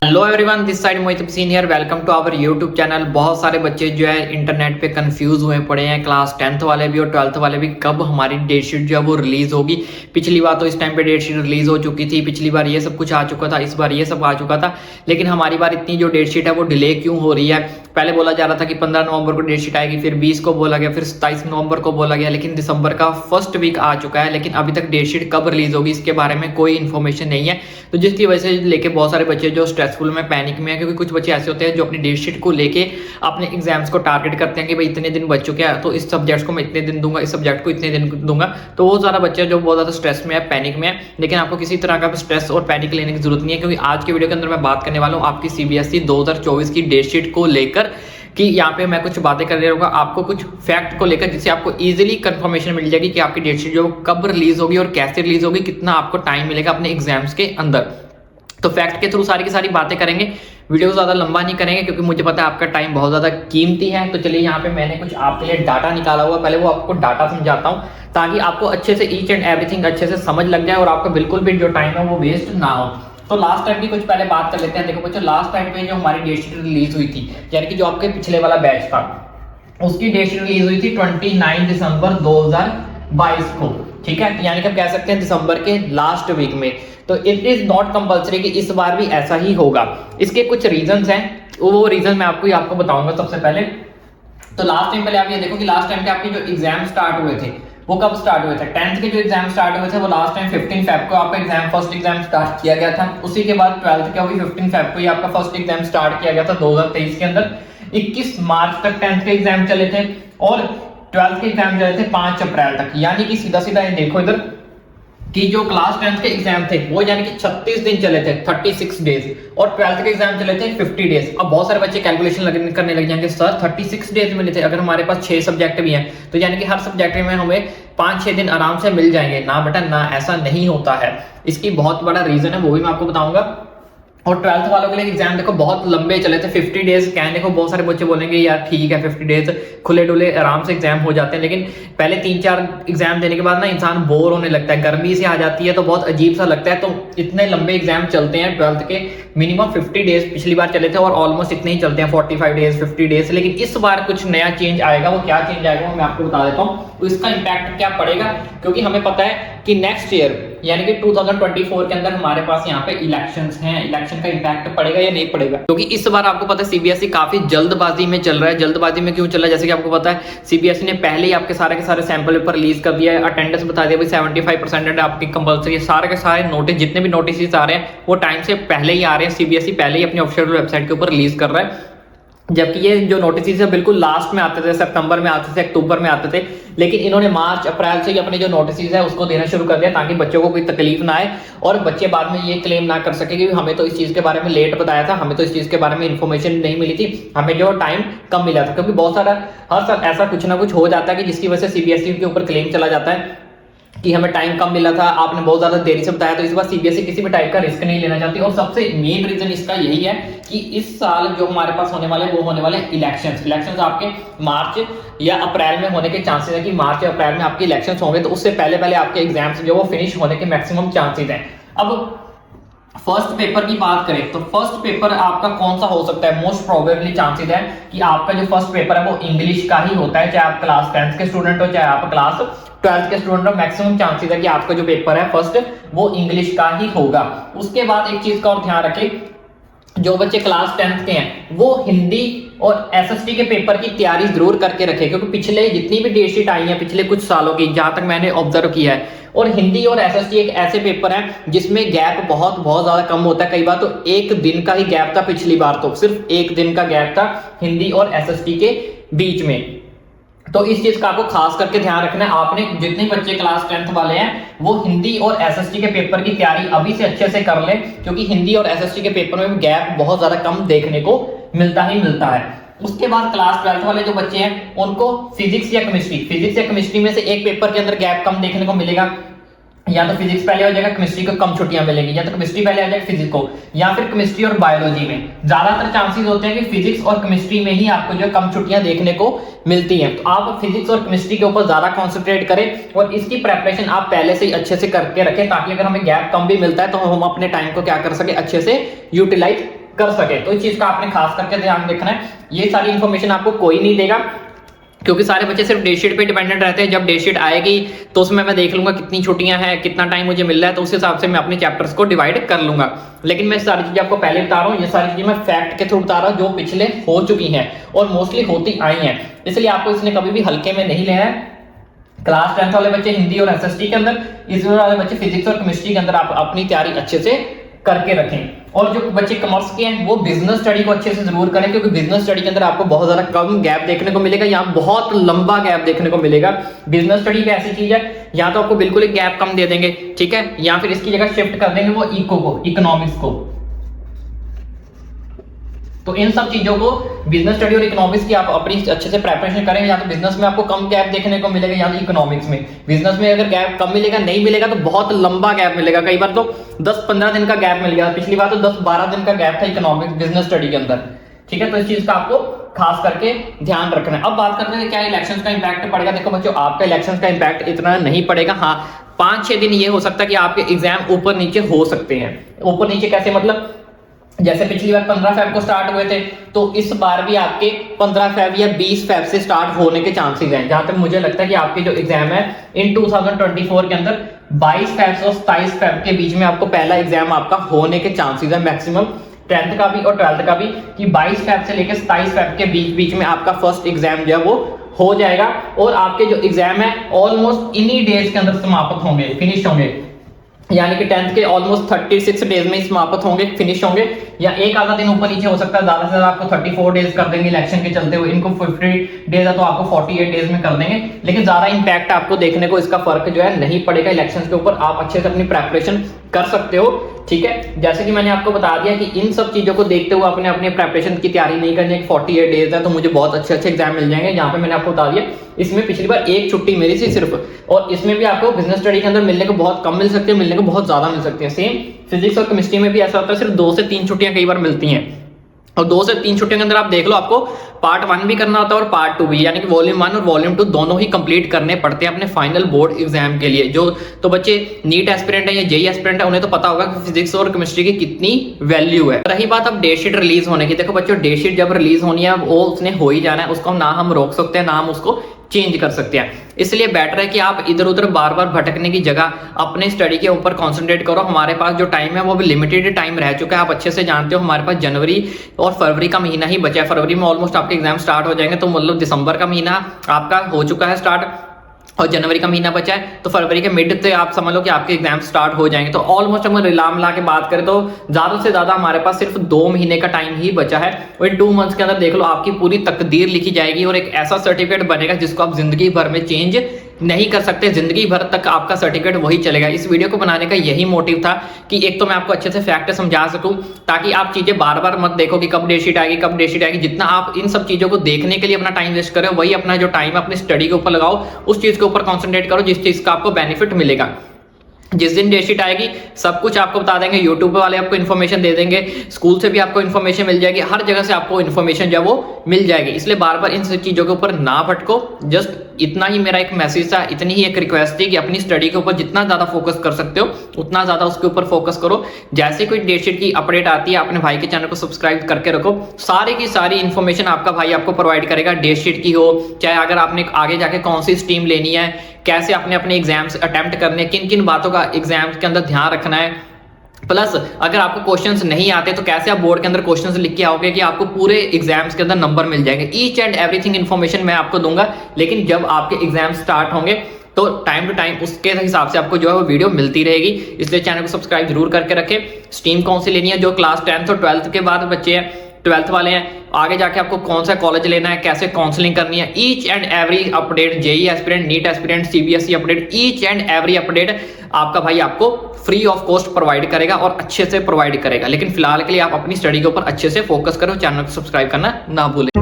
Hello everyone, this side Mohit Hussain here. Welcome to our YouTube channel. बहुत सारे बच्चे जो है इंटरनेट पे कंफ्यूज हुए पड़े हैं, क्लास 10th वाले भी और 12th वाले भी, कब हमारी डेट शीट जो है वो रिलीज होगी। पिछली बार तो इस टाइम पे डेट शीट रिलीज हो चुकी थी, पिछली बार ये सब कुछ आ चुका था, इस बार ये सब आ चुका था, लेकिन हमारी बार इतनी जो डेट शीट है वो डिले क्यों हो रही है। पहले बोला जा रहा था कि 15 नवंबर को डेट शीट आएगी, फिर 20 को बोला गया, फिर 27 नवंबर को बोला गया, लेकिन दिसंबर का फर्स्ट वीक आ चुका है, लेकिन अभी तक डेट शीट कब रिलीज होगी इसके बारे में कोई इन्फॉर्मेशन नहीं है। तो जिसकी वजह से लेके बहुत सारे बच्चे जो स्ट्रेसफुल में, पैनिक में है, क्योंकि कुछ बच्चे ऐसे होते हैं जो अपनी डेट शीट को लेके अपने एग्जाम्स को टारगेट करते हैं कि भाई इतने दिन बच चुके हैं तो इस सब्जेक्ट को मैं इतने दिन दूंगा, इस सब्जेक्ट को इतने दिन दूंगा। तो वो ज़्यादा बच्चे जो बहुत ज़्यादा स्ट्रेस में है, पैनिक में है। लेकिन आपको किसी तरह का स्ट्रेस और पैनिक लेने की जरूरत नहीं है, क्योंकि आज के वीडियो के अंदर मैं बात करने वाला हूँ आपकी सीबीएसई 2024 की डेट शीट को लेकर, कि यहाँ पे मैं कुछ बातें कर रहा हूँ आपको कुछ फैक्ट को लेकर, जिससे आपको इजीली कंफर्मेशन मिल जाएगी कि आपकी डेट शीट जो कब रिलीज होगी और कैसे रिलीज होगी, कितना आपको टाइम मिलेगा अपने एग्जाम्स के अंदर। तो फैक्ट के थ्रू सारी की सारी बातें करेंगे, वीडियो ज़्यादा लंबा नहीं करेंगे क्योंकि मुझे पता है आपका टाइम बहुत ज़्यादा कीमती है। तो चलिए यहाँ पे मैंने कुछ आपके लिए डाटा निकाला हुआ, पहले वो आपको डाटा समझाता हूँ ताकि आपको अच्छे से ईच एंड एवरीथिंग अच्छे से समझ लग जाए और आपका बिल्कुल भी जो टाइम है वो वेस्ट ना हो। तो लास्ट टाइम की कुछ पहले बात कर लेते हैं। देखो बच्चों, लास्ट टाइम पे जो हमारी डेट शीट रिलीज हुई थी, यानी कि जो आपके पिछले वाला बैच था, उसकी डेट शीट रिलीज हुई थी 29 दिसंबर 2022 को। ठीक है, यानी कि हम कह सकते हैं दिसंबर के लास्ट वीक में। तो इट इज नॉट कंपल्सरी कि इस बार भी ऐसा ही होगा। इसके कुछ रीजंस हैं, वो रीजन मैं आपको बताऊंगा सबसे पहले। तो लास्ट टाइम पहले आप ये देखो कि लास्ट टाइम के आपके जो एग्जाम स्टार्ट हुए थे वो कब स्टार्ट हुए थे। 10th के जो एग्जाम स्टार्ट हुए थे वो लास्ट टाइम 15 फेब को आपका एग्जाम फर्स्ट एग्जाम स्टार्ट किया गया था। उसी के बाद 12th का भी 15 फेब को ही आपका फर्स्ट एग्जाम स्टार्ट किया गया था 2023 के अंदर। 21 मार्च तक 10th के एग्जाम चले थे और 12th के एग्जाम चले थे 5 अप्रैल तक। यानी कि सीधा सीधा ये देखो इधर कि जो क्लास 10th के एग्जाम थे वो यानी कि 36 दिन चले थे, 36 डेज, और 12th के एग्जाम चले थे 50 डेज। अब बहुत सारे बच्चे कैलकुलेशन करने लग जाएंगे, सर 36 डेज मिले थे, अगर हमारे पास 6 सब्जेक्ट भी हैं तो यानी कि हर सब्जेक्ट में हमें 5-6 दिन आराम से मिल जाएंगे। ना बेटा ना, ऐसा नहीं होता है। इसकी बहुत बड़ा रीजन है, वो भी मैं आपको बताऊंगा। और 12th वालों के लिए एग्जाम देखो बहुत लंबे चले थे, 50 डेज। कहने को बहुत सारे बच्चे बोलेंगे यार ठीक है 50 डेज खुले डुले आराम से एग्जाम हो जाते हैं, लेकिन पहले 3-4 एग्जाम देने के बाद ना इंसान बोर होने लगता है, गर्मी से आ जाती है तो बहुत अजीब सा लगता है। तो इतने लंबे एग्जाम चलते हैं 12th के, मिनिमम 50 डेज पिछली बार चले थे और ऑलमोस्ट इतने ही चलते हैं 45 डेज 50 डेज। लेकिन इस बार कुछ नया चेंज आएगा, वो क्या चेंज आएगा वो मैं आपको बता देता हूँ। तो इसका इंपैक्ट क्या पड़ेगा, क्योंकि हमें पता है कि नेक्स्ट ईयर यानी कि 2024 के अंदर हमारे पास यहाँ पे इलेक्शंस हैं। इलेक्शन का इंपैक्ट पड़ेगा या नहीं पड़ेगा, क्योंकि इस बार आपको पता है सीबीएसई काफी जल्दबाजी में चल रहा है। जल्दबाजी में क्यों चल रहा है, जैसे कि आपको पता है सीबीएसई ने पहले ही आपके सारे के सारे सैंपल पेपर रिलीज कर दिया है, अटेंडेंस बता दिया भाई 75% आपकी कंपल्सरी है। सारे के सारे नोटिस, जितने भी नोटिस आ रहे हैं वो टाइम से पहले ही आ रहे हैं। सीबीएसई पहले ही अपनी ऑफिशियल वेबसाइट के ऊपर रिलीज कर रहा है, जबकि ये जो नोटिस है बिल्कुल लास्ट में आते थे, सितंबर में आते थे, अक्टूबर में आते थे। लेकिन इन्होंने मार्च अप्रैल से ही अपने जो नोटिस है उसको देना शुरू कर दिया ताकि बच्चों को कोई तकलीफ ना आए और बच्चे बाद में ये क्लेम ना कर सके कि हमें तो इस चीज के बारे में लेट बताया था, हमें तो इस चीज के बारे में इन्फॉर्मेशन नहीं मिली थी, हमें जो टाइम कम मिला था। क्योंकि बहुत सारा हर साल ऐसा कुछ ना कुछ हो जाता है कि जिसकी वजह से सीबीएसई के ऊपर क्लेम चला जाता है कि हमें टाइम कम मिला था, आपने बहुत ज्यादा देरी से बताया। तो इस बार सीबीएसई किसी भी टाइप का रिस्क नहीं लेना चाहती और सबसे मेन रीजन इसका यही है कि इस साल जो हमारे पास होने वाले वो होने वाले इलेक्शंस आपके मार्च या अप्रैल में होने के चांसेस है कि मार्च या अप्रैल में आपके इलेक्शंस होंगे। तो उससे पहले पहले आपके एग्जाम्स जो वो फिनिश होने के मैक्सिमम चांसेस हैं। अब फर्स्ट पेपर की बात करें तो फर्स्ट पेपर आपका कौन सा हो सकता है, मोस्ट प्रोबेबली चांसेस है कि आपका जो फर्स्ट पेपर है वो इंग्लिश का ही होता है, चाहे आप क्लास 10th के स्टूडेंट हो चाहे आप क्लास 12th के स्टूडेंट हो। मैक्सिमम चांसेस है कि आपका जो पेपर है फर्स्ट वो इंग्लिश का ही होगा। उसके बाद एक चीज का और ध्यान रखें, जो बच्चे क्लास 10th के हैं वो हिंदी और एसएसटी के पेपर की तैयारी जरूर करके रखें, क्योंकि पिछले जितनी भी डेट शीट आई है पिछले कुछ सालों की, जहां तक मैंने ऑब्जर्व किया है, और हिंदी और एसएसटी एक ऐसे पेपर हैं जिसमें गैप बहुत बहुत ज्यादा कम होता है। कई बार तो 1 दिन का ही गैप था, पिछली बार तो सिर्फ 1 दिन का गैप था हिंदी और एसएसटी के बीच में। तो इस चीज का आपको खास करके ध्यान रखना है। आपने जितने बच्चे क्लास 10th वाले हैं वो हिंदी और एसएसटी के पेपर की तैयारी अभी से अच्छे से कर लें, क्योंकि हिंदी और एसएसटी के पेपर में गैप बहुत ज्यादा कम देखने को मिलता है। उसके बाद क्लास 12th वाले जो बच्चे हैं उनको फिजिक्स या केमिस्ट्री में से एक पेपर के अंदर गैप कम देखने को मिलेगा। या तो फिजिक्स पहले हो जाएगा, केमिस्ट्री को कम छुट्टियां मिलेंगी, या तो केमिस्ट्री पहले आ जाएगा फिजिक्स को, या फिर केमिस्ट्री और बायोलॉजी में ज्यादातर चांसेस होते हैं कि फिजिक्स और केमिस्ट्री में ही आपको जो कम छुट्टियां देखने को मिलती हैं। तो आप फिजिक्स और केमिस्ट्री के ऊपर ज्यादा कॉन्सेंट्रेट करें और इसकी प्रेपरेशन आप पहले से ही अच्छे से करके रखें, ताकि अगर हमें गैप कम भी मिलता है तो हम अपने टाइम को क्या कर सके, अच्छे से यूटिलाइज कर सके। तो इस चीज का आपने खास करके ध्यान रखना है। ये सारी इंफॉर्मेशन आपको कोई नहीं देगा, क्योंकि सारे बच्चे सिर्फ डे शीट पे डिपेंडेंट रहते हैं। जब डे शीट आएगी तो उसमें मैं देख लूंगा कितनी छुट्टियां हैं, कितना टाइम मुझे मिल रहा है, तो उस हिसाब से मैं अपने चैप्टर्स को डिवाइड कर लूंगा। लेकिन मैं सारी चीजें आपको पहले बता रहा हूँ, ये सारी चीजें मैं फैक्ट के थ्रू बता रहा हूँ जो पिछले हो चुकी हैं और मोस्टली होती आई हैं, इसलिए आपको इसने कभी भी हल्के में नहीं लेना है। क्लास 10th वाले बच्चे हिंदी और एसएसटी के अंदर, इस वाले बच्चे फिजिक्स और केमिस्ट्री के अंदर आप अपनी तैयारी अच्छे से करके रखें। और जो बच्चे कॉमर्स के हैं वो बिजनेस स्टडी को अच्छे से जरूर करें, क्योंकि बिजनेस स्टडी के अंदर आपको बहुत ज्यादा कम गैप देखने को मिलेगा, यहाँ बहुत लंबा गैप देखने को मिलेगा। बिजनेस स्टडी भी ऐसी चीज है, यहाँ तो आपको बिल्कुल एक गैप कम दे देंगे, ठीक है, या फिर इसकी जगह शिफ्ट कर देंगे वो इकोनॉमिक्स को। तो इन सब चीजों को बिजनेस स्टडी और इकोनॉमिक्स की आप अपनी अच्छे से प्रिपरेशन करेंगे। या तो बिजनेस में आपको कम गैप देखने को मिलेगा, या तो इकोनॉमिक्स में। बिजनेस में अगर गैप कम मिलेगा, नहीं मिलेगा तो बहुत लंबा गैप मिलेगा, कई बार तो 10-15 दिन का गैप मिल गया। पिछली बार तो 10-12 दिन का गैप था इकोनॉमिक्स बिजनेस स्टडी के अंदर, ठीक है। तो इस चीज का आपको खास करके ध्यान रखना है। अब बात करते हैं क्या इलेक्शंस का इंपैक्ट पड़ेगा। देखो बच्चों, आपका इलेक्शंस का इंपैक्ट इतना नहीं पड़ेगा। हाँ, 5-6 दिन ये हो सकता है कि आपके एग्जाम ऊपर नीचे हो सकते हैं। ऊपर नीचे कैसे, मतलब जैसे पिछली बार 15 फेब को स्टार्ट हुए थे, तो इस बार भी आपके 15 फेब या 20 फेब से स्टार्ट होने के चांसेस हैं। जहां तक मुझे लगता है कि आपके जो एग्जाम है इन 2024 के अंदर 22 फेब और 27 फेब के बीच में आपको पहला एग्जाम आपका होने के चांसेस है मैक्सिमम, 10th का भी और 12th का भी, कि 22 फेब से लेकर 27 फेब के बीच में आपका फर्स्ट एग्जाम जो है वो हो जाएगा। और आपके जो एग्जाम है ऑलमोस्ट इन्हीं डेज के अंदर समाप्त होंगे, फिनिश होंगे, यानी कि 10th के ऑलमोस्ट 36 डेज में समाप्त होंगे, फिनिश होंगे, या एक आधा दिन ऊपर नीचे हो सकता है। ज्यादा से ज्यादा आपको 34 डेज कर देंगे इलेक्शन के चलते हुए, इनको 50 डेज है तो आपको 48 डेज में कर देंगे। लेकिन ज्यादा इंपैक्ट आपको देखने को इसका फर्क जो है नहीं पड़ेगा इलेक्शन के ऊपर। आप अच्छे से अपनी प्रेपरेशन कर सकते हो, ठीक है। जैसे कि मैंने आपको बता दिया कि इन सब चीजों को देखते हुए अपने अपने प्रेपरेशन की तैयारी नहीं करनी है। 48 डेज है तो मुझे बहुत अच्छे अच्छे एग्जाम मिल जाएंगे। यहाँ पे मैंने आपको बता दिया, इसमें पिछली बार एक छुट्टी मेरी थी सिर्फ, और इसमें भी आपको बिजनेस स्टडी के अंदर मिलने को बहुत कम मिल सकती है, मिलने को बहुत ज्यादा मिल सकती है। सेम फिजिक्स और केमिस्ट्री में भी ऐसा होता है, सिर्फ 2 से 3 छुट्टियां कई बार मिलती हैं। और 2 से 3 छुट्टियों के अंदर आप देख लो, आपको पार्ट 1 भी करना होता है और पार्ट 2 भी, यानी कि वॉल्यूम 1 और वॉल्यूम 2 दोनों ही कंप्लीट करने पड़ते हैं अपने फाइनल बोर्ड एग्जाम के लिए। जो तो बच्चे नीट एस्पिरेंट है या जेई एस्पिरेंट है, उन्हें तो पता होगा कि फिजिक्स और केमिस्ट्री की कितनी वैल्यू है। रही बात अब डे शीट रिलीज होने की, देखो बच्चों, डे शीट जब रिलीज होनी है वो उसने हो ही जाना है, उसको ना हम रोक सकते हैं ना हम उसको चेंज कर सकते हैं। इसलिए बेटर है कि आप इधर उधर बार बार भटकने की जगह अपने स्टडी के ऊपर कंसंट्रेट करो। हमारे पास जो टाइम है वो भी लिमिटेड टाइम रह चुका है, आप अच्छे से जानते हो। हमारे पास जनवरी और फरवरी का महीना ही बचा है। फरवरी में ऑलमोस्ट आपके एग्जाम स्टार्ट हो जाएंगे, तो मतलब दिसंबर का महीना आपका हो चुका है स्टार्ट, और जनवरी का महीना बचा है, तो फरवरी के मिड से आप समझ लो कि आपके एग्जाम स्टार्ट हो जाएंगे। तो ऑलमोस्ट हम मिला के बात करें तो ज्यादा से ज्यादा हमारे पास सिर्फ 2 महीने का टाइम ही बचा है। और इन 2 मंथ्स के अंदर देख लो आपकी पूरी तकदीर लिखी जाएगी और एक ऐसा सर्टिफिकेट बनेगा जिसको आप जिंदगी भर में चेंज नहीं कर सकते, जिंदगी भर तक आपका सर्टिफिकेट वही चलेगा। इस वीडियो को बनाने का यही मोटिव था कि एक तो मैं आपको अच्छे से फैक्ट समझा सकूं, ताकि आप चीजें बार बार मत देखो कि कब डेट शीट आएगी कब डेट शीट आएगी। जितना आप इन सब चीजों को देखने के लिए अपना टाइम वेस्ट करो, वही अपना जो टाइम है अपनी स्टडी के ऊपर लगाओ, उस चीज के ऊपर कॉन्सेंट्रेट करो जिस चीज का आपको बेनिफिट मिलेगा। जिस दिन डेट शीट आएगी सब कुछ आपको बता देंगे, यूट्यूब वाले आपको इन्फॉर्मेशन दे देंगे, स्कूल से भी आपको इन्फॉर्मेशन मिल जाएगी, हर जगह से आपको इन्फॉर्मेशन जो है वो मिल जाएगी। इसलिए बार बार इन सब चीजों के ऊपर ना भटको। जस्ट इतना ही मेरा एक मैसेज था, इतनी ही एक रिक्वेस्ट थी कि अपनी स्टडी के ऊपर जितना ज्यादा फोकस कर सकते हो उतना ज्यादा उसके ऊपर फोकस करो। जैसे कोई डेट शीट की अपडेट आती है अपने भाई के चैनल को सब्सक्राइब करके रखो, सारी की सारी इन्फॉर्मेशन आपका भाई आपको प्रोवाइड करेगा। डेट शीट की हो, चाहे अगर आपने आगे जाके कौन सी स्ट्रीम लेनी है, कैसे आपने अपने एग्जाम्स अटेम्प्ट करने, किन किन बातों का एग्जाम के अंदर ध्यान रखना है, प्लस अगर आपको क्वेश्चंस नहीं आते तो कैसे आप बोर्ड के अंदर क्वेश्चंस लिख के आओगे कि आपको पूरे एग्जाम्स के अंदर नंबर मिल जाएंगे। ईच एंड एवरीथिंग इन्फॉर्मेशन मैं आपको दूंगा, लेकिन जब आपके एग्जाम स्टार्ट होंगे तो टाइम टू टाइम उसके हिसाब से आपको जो है वो वीडियो मिलती रहेगी। इसलिए चैनल को सब्सक्राइब जरूर करके रखें। स्ट्रीम कौन सी लेनी है, जो क्लास 10th और 12th के बाद बच्चे हैं, 12th वाले हैं, आगे जाके आपको कौन सा कॉलेज लेना है, कैसे काउंसलिंग करनी है, each and every update, JEE aspirant, NEET aspirant, CBSE update, each and every update आपका भाई आपको फ्री ऑफ कॉस्ट प्रोवाइड करेगा और अच्छे से प्रोवाइड करेगा। लेकिन फिलहाल के लिए आप अपनी स्टडी के ऊपर अच्छे से फोकस करो, चैनल को सब्सक्राइब करना ना भूलें।